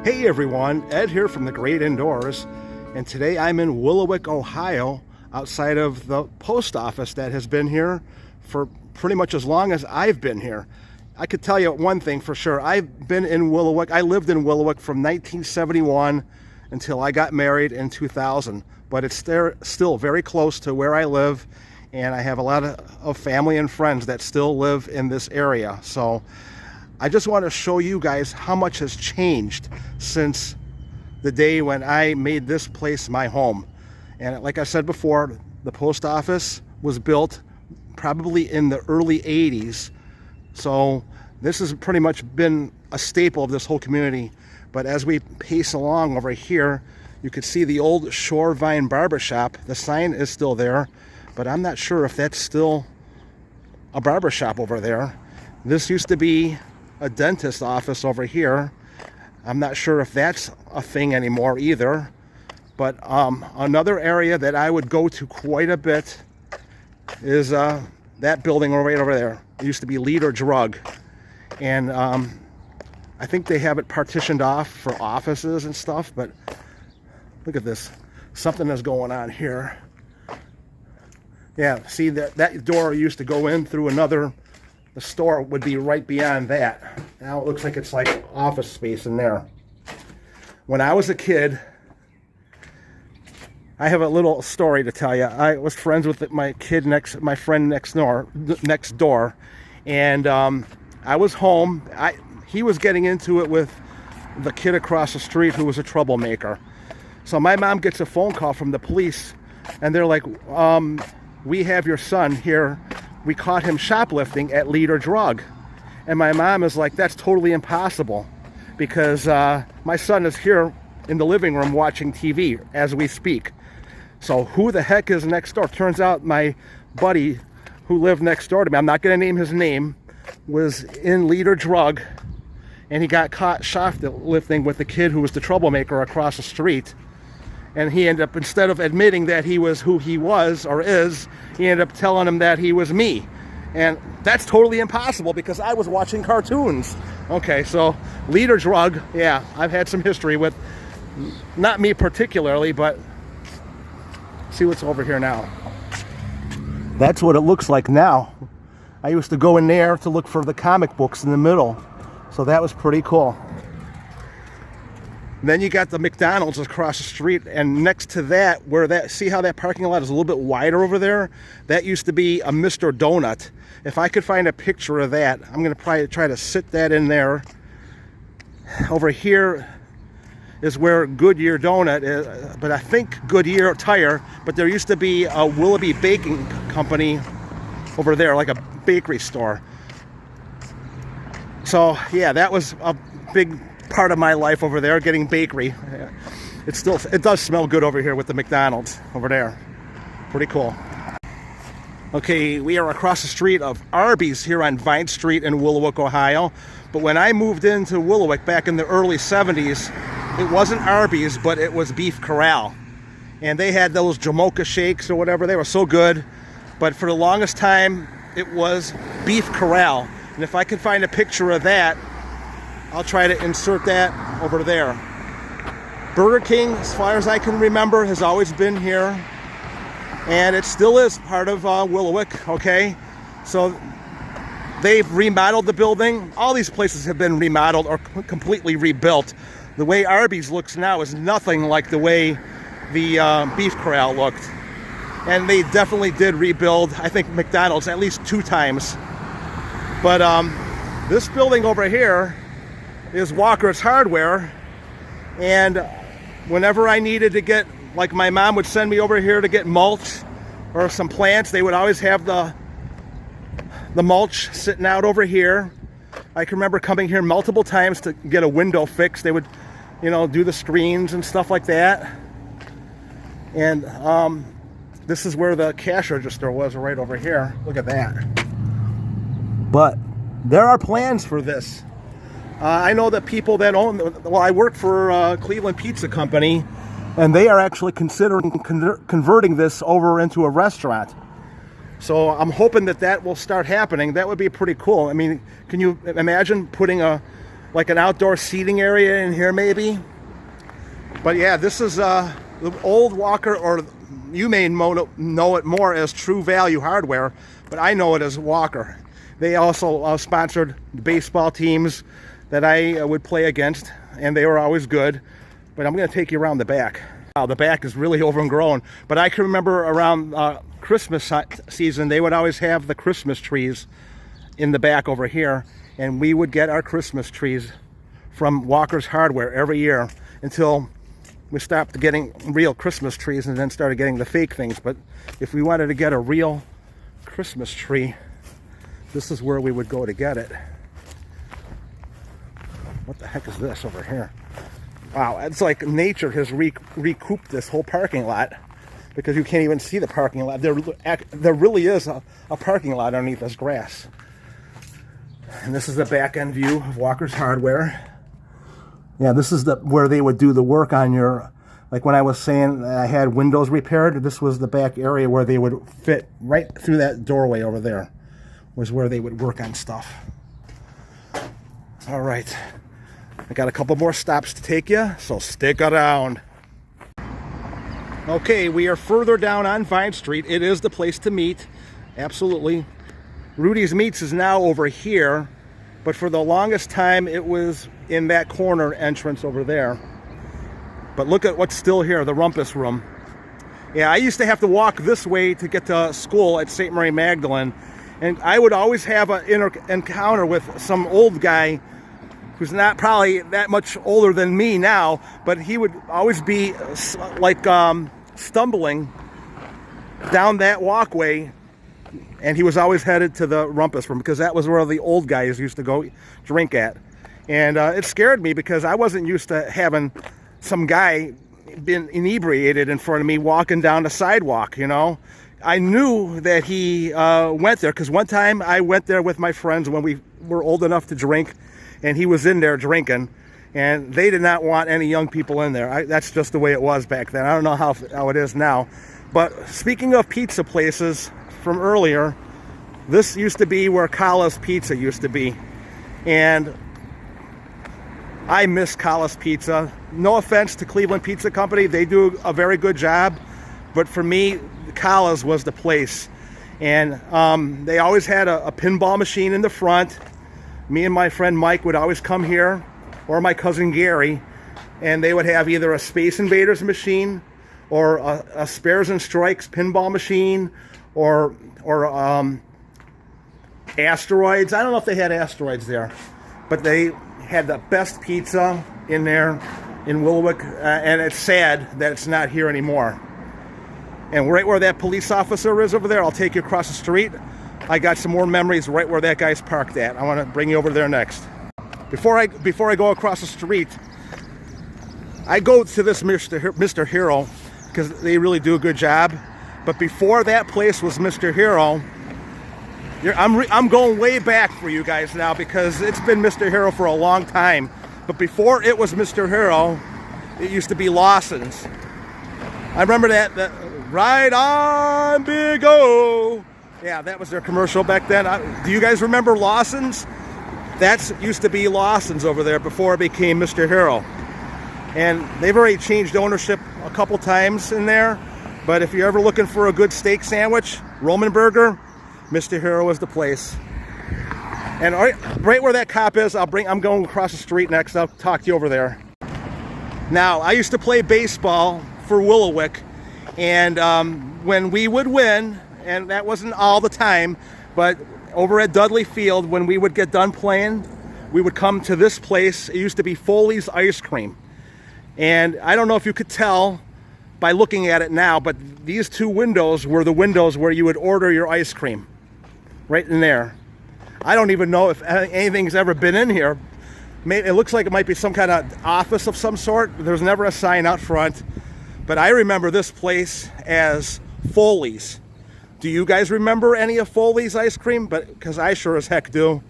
Hey everyone, Ed here from the Great Indoors, and today I'm in Willowick, Ohio, outside of the post office that has been here for pretty much as long as I've been here. I could tell you one thing for sure. I've been in Willowick. I lived in Willowick from 1971 until I got married in 2000, but it's still very close to where I live, and I have a lot of family and friends that still live in this area. So I just want to show you guys how much has changed since the day when I made this place my home. And like I said before, the post office was built probably in the early 80s. So this has pretty much been a staple of this whole community. But as we pace along over here, you could see the old Shorevine Barbershop. The sign is still there, but I'm not sure if that's still a barbershop over there. This used to be a dentist office over here. I'm not sure if that's a thing anymore either. But another area that I would go to quite a bit is that building right over there. It used to be Leader Drug, and I think they have it partitioned off for offices and stuff. But look at this, something is going on here. Yeah, see that door used to go in through another. The store would be right beyond that. Now it looks like it's like office space in there. When I was a kid, I have a little story to tell you. I was friends with my friend next door, and I was home. He was getting into it with the kid across the street who was a troublemaker. So my mom gets a phone call from the police, and they're like, "We have your son here. We caught him shoplifting at Leader Drug." And my mom is like, "That's totally impossible, because my son is here in the living room watching TV as we speak." So who the heck is next door? Turns out my buddy who lived next door to me, I'm not going to name his name, was in Leader Drug, and he got caught shoplifting with the kid who was the troublemaker across the street. And he ended up, instead of admitting that he was who he was or is, he ended up telling him that he was me. And that's totally impossible because I was watching cartoons. Okay, so Leader Drug, yeah, I've had some history with, not me particularly, but see what's over here now. That's what it looks like now. I used to go in there to look for the comic books in the middle. So that was pretty cool. Then you got the McDonald's across the street, and next to that, see how that parking lot is a little bit wider over there? That used to be a Mr. Donut. If I could find a picture of that, I'm going to probably try to sit that in there. Over here is where Goodyear Donut is, but I think Goodyear Tire, but there used to be a Willoughby Baking Company over there, like a bakery store. So yeah, that was a big part of my life over there, getting bakery. It does smell good over here with the McDonald's over there. Pretty cool. Okay, we are across the street of Arby's here on Vine Street in Willowick, Ohio. But when I moved into Willowick back in the early 70s, it wasn't Arby's, but it was Beef Corral. And they had those Jamocha shakes or whatever. They were so good. But for the longest time, it was Beef Corral. And if I can find a picture of that, I'll try to insert that over there. Burger King, as far as I can remember, has always been here. And it still is part of Willowick, okay? So they've remodeled the building. All these places have been remodeled or completely rebuilt. The way Arby's looks now is nothing like the way the Beef Corral looked. And they definitely did rebuild, I think, McDonald's at least 2 times. But this building over here is Walker's Hardware, and whenever I needed to get, like my mom would send me over here to get mulch or some plants, they would always have the mulch sitting out over here. I can remember coming here multiple times to get a window fixed. They would, do the screens and stuff like that. And this is where the cash register was, right over here. Look at that. But there are plans for this. I know that people that own, I work for Cleveland Pizza Company, and they are actually considering converting this over into a restaurant. So I'm hoping that will start happening. That would be pretty cool. I mean, can you imagine putting a like an outdoor seating area in here maybe. But yeah, this is the old Walker, or you may know it more as True Value Hardware, but I know it as Walker. They also sponsored baseball teams that I would play against, and they were always good. But I'm going to take you around the back. Wow, the back is really overgrown, but I can remember around Christmas season, they would always have the Christmas trees in the back over here, and we would get our Christmas trees from Walker's Hardware every year until we stopped getting real Christmas trees and then started getting the fake things. But if we wanted to get a real Christmas tree, this is where we would go to get it. What the heck is this over here? Wow, it's like nature has recouped this whole parking lot, because you can't even see the parking lot. There really is a parking lot underneath this grass. And this is the back end view of Walker's Hardware. Yeah, this is where they would do the work on your, like when I was saying I had windows repaired, this was the back area where they would fit right through that doorway over there, was where they would work on stuff. All right, I got a couple more stops to take you, so stick around. Okay, we are further down on Vine Street. It is the place to meet, absolutely. Rudy's Meats is now over here, but for the longest time it was in that corner entrance over there. But look at what's still here, the rumpus room. Yeah, I used to have to walk this way to get to school at St. Mary Magdalene, and I would always have an encounter with some old guy who's not probably that much older than me now, but he would always be like stumbling down that walkway, and he was always headed to the rumpus room, because that was where the old guys used to go drink at. And it scared me, because I wasn't used to having some guy been inebriated in front of me walking down the sidewalk, you know. I knew that he went there, because one time I went there with my friends when we were old enough to drink, and he was in there drinking, and they did not want any young people in there. That's just the way it was back then. I don't know how it is now. But speaking of pizza places from earlier, this used to be where Kala's Pizza used to be, and I miss Kala's Pizza. No offense to Cleveland Pizza Company, they do a very good job, but for me, Kala's was the place. And they always had a pinball machine in the front. Me and my friend Mike would always come here, or my cousin Gary, and they would have either a Space Invaders machine, or a Spares and Strikes pinball machine, or Asteroids. I don't know if they had Asteroids there, but they had the best pizza in there in Willowick, and it's sad that it's not here anymore. And right where that police officer is over there, I'll take you across the street. I got some more memories right where that guy's parked at. I want to bring you over there next. Before I go across the street, I go to this Mr. Hero, because they really do a good job. But before that place was Mr. Hero, I'm going way back for you guys now, because it's been Mr. Hero for a long time. But before it was Mr. Hero, it used to be Lawson's. I remember that Ride On Big O. Yeah, that was their commercial back then. Do you guys remember Lawson's? That used to be Lawson's over there before it became Mr. Hero. And they've already changed ownership a couple times in there. But if you're ever looking for a good steak sandwich, Roman burger, Mr. Hero is the place. And right where that cop is, I'm going across the street next. I'll talk to you over there. Now, I used to play baseball for Willowick, and when we would win, and that wasn't all the time, but over at Dudley Field, when we would get done playing, we would come to this place. It used to be Foley's Ice Cream. And I don't know if you could tell by looking at it now, but these two windows were the windows where you would order your ice cream. Right in there. I don't even know if anything's ever been in here. It looks like it might be some kind of office of some sort. There's never a sign out front. But I remember this place as Foley's. Do you guys remember any of Foley's ice cream? Because I sure as heck do.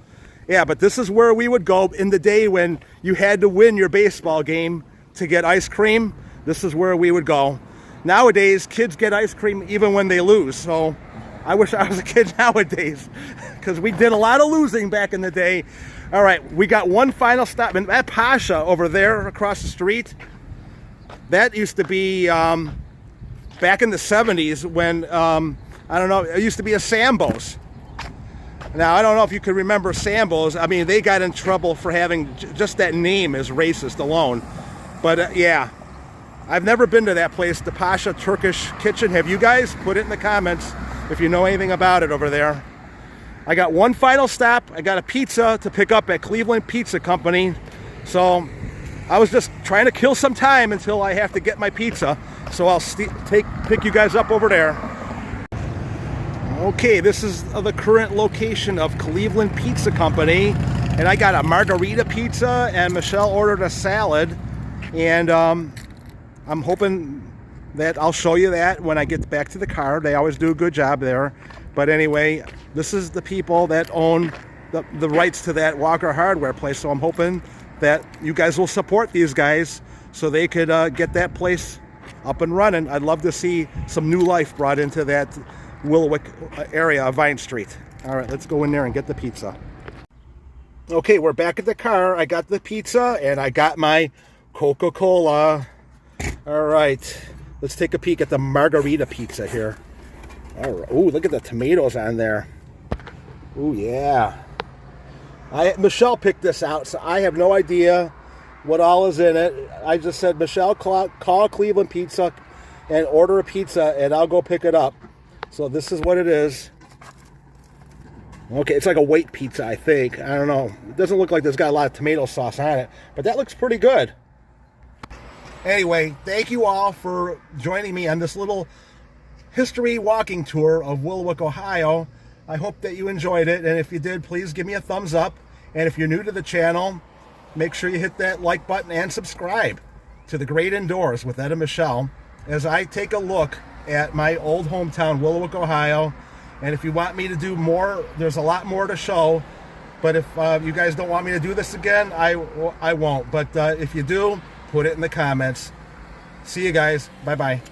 Yeah, but this is where we would go in the day when you had to win your baseball game to get ice cream. This is where we would go. Nowadays, kids get ice cream even when they lose. So I wish I was a kid nowadays, because we did a lot of losing back in the day. All right, we got one final stop. And that Pasha over there across the street, that used to be back in the 70s when, I don't know, it used to be a Sambo's. Now, I don't know if you can remember Sambo's. I mean, they got in trouble for having just that name is racist alone. But yeah, I've never been to that place, the Pasha Turkish Kitchen. Have you guys? Put it in the comments if you know anything about it over there. I got one final stop. I got a pizza to pick up at Cleveland Pizza Company. So I was just trying to kill some time until I have to get my pizza. So I'll pick you guys up over there. Okay, this is the current location of Cleveland Pizza Company. And I got a margarita pizza and Michelle ordered a salad. And I'm hoping that I'll show you that when I get back to the car. They always do a good job there. But anyway, this is the people that own the rights to that Walker Hardware place. So I'm hoping that you guys will support these guys so they could get that place up and running. I'd love to see some new life brought into that Willowick area of Vine Street. All right, let's go in there and get the pizza. Okay, we're back at the car. I got the pizza and I got my Coca-Cola. All right, let's take a peek at the margarita pizza here. All right. Ooh, look at the tomatoes on there. Ooh, yeah. Michelle picked this out, so I have no idea what all is in it. I just said, Michelle, call Cleveland Pizza and order a pizza, and I'll go pick it up. So this is what it is. Okay, it's like a weight pizza, I think. I don't know. It doesn't look like there's got a lot of tomato sauce on it, but that looks pretty good. Anyway, thank you all for joining me on this little history walking tour of Willowick, Ohio. I hope that you enjoyed it, and if you did, please give me a thumbs up. And if you're new to the channel, make sure you hit that like button and subscribe to The Great Indoors with Ed and Michelle as I take a look at my old hometown, Willowick, Ohio. And if you want me to do more, there's a lot more to show. But if you guys don't want me to do this again, I won't. But if you do, put it in the comments. See you guys. Bye-bye.